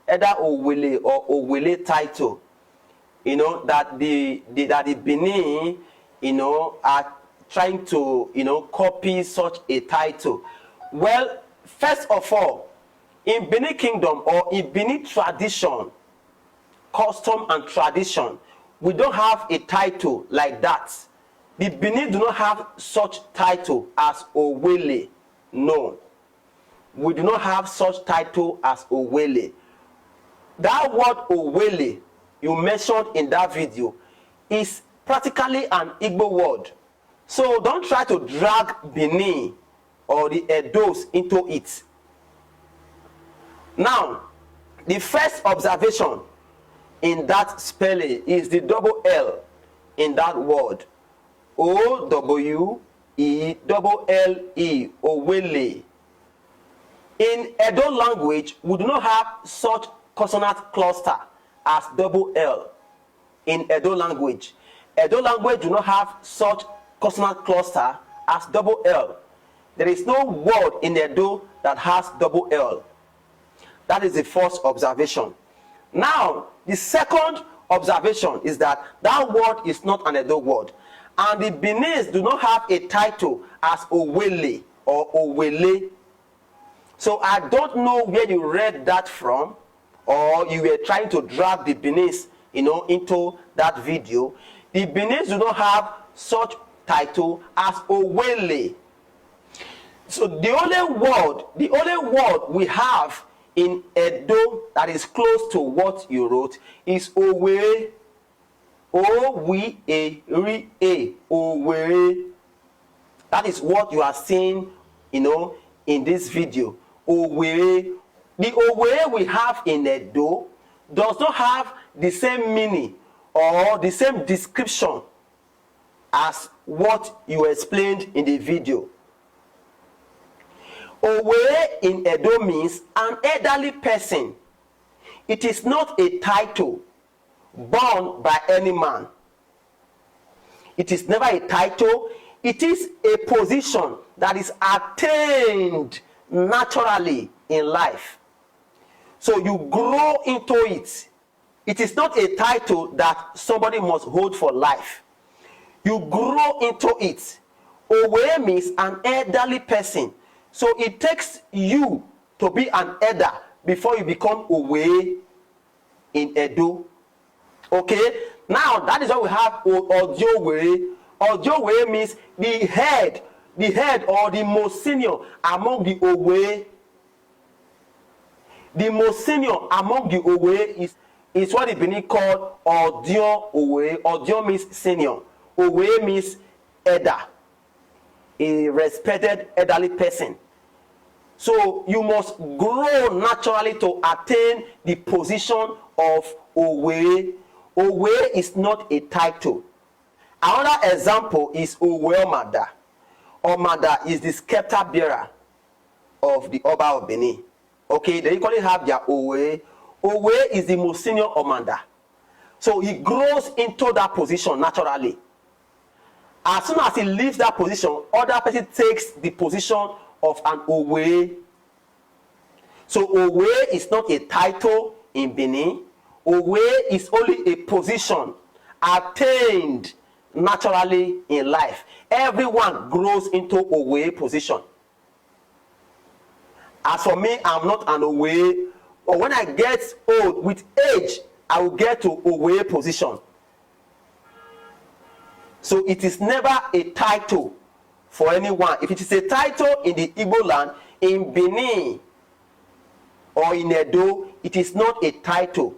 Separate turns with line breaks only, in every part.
either Owele or Owele title, you know, that the Benin, you know, are trying to, you know, copy such a title. Well, first of all, in Benin Kingdom or in Benin tradition, custom and tradition, we don't have a title like that. The Benin do not have such title as Owele. No, we do not have such title as Owele. That word Owele you mentioned in that video is practically an Igbo word. So don't try to drag Benin or the Edos into it. Now, the first observation in that spelling is the double L in that word. O-W-E-L-L-E, Owele. In Edo language, we do not have such consonant cluster as double L. In Edo language do not have such consonant cluster as double L. There is no word in Edo that has double L. That is the first observation. Now, the second observation is that that word is not an Edo word. And the Beninese do not have a title as Owele or Owele. So I don't know where you read that from, or you were trying to drag the Beninese, you know, into that video. The Beninese do not have such title as Owele. So the only word we have in Edo that is close to what you wrote is Owe. O-W-E-R-E, Owe. That is what you are seeing, you know, in this video. Owe. The Owe we have in Edo does not have the same meaning or the same description as what you explained in the video. Owe in Edo means an elderly person. It is not a title born by any man. It is never a title. It is a position that is attained naturally in life. So you grow into it. It is not a title that somebody must hold for life. You grow into it. Owe means an elderly person. So it takes you to be an elder before you become Owe in Edo. Okay? Now that is why we have Odiowe. Odiowe means the head or the most senior among the Owe. The most senior among the Owe is what the Benin called Odio Owe. Odio means senior. Owe means elder, a respected elderly person. So you must grow naturally to attain the position of Owe. Owe is not a title. Another example is Owe Omada. Omada is the scepter bearer of the Oba of Benin. Okay, they equally have their Owe. Owe is the most senior Omada. So he grows into that position naturally. As soon as he leaves that position, other person takes the position of an Owe. So Owe is not a title in Benin. Owe is only a position attained naturally in life. Everyone grows into Owe position. As for me, I'm not an Owe. But when I get old, with age, I will get to Owe position. So it is never a title for anyone. If it is a title in the Igbo land, in Benin or in Edo, it is not a title.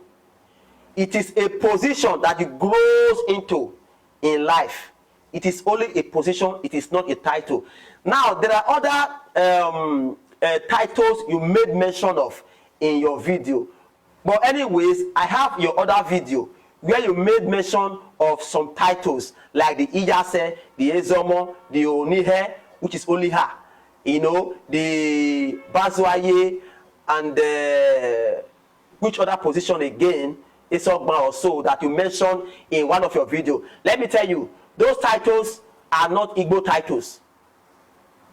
It is a position that it grows into in life. It is only a position, it is not a title. Now, there are other titles you made mention of in your video. But anyways, I have your other video where you made mention of some titles like the Iyase, the Ezomo, the Onihe, which is only her, you know, the Bazwaye, and which other position again, Isogba or so, that you mentioned in one of your videos. Let me tell you, those titles are not Igbo titles.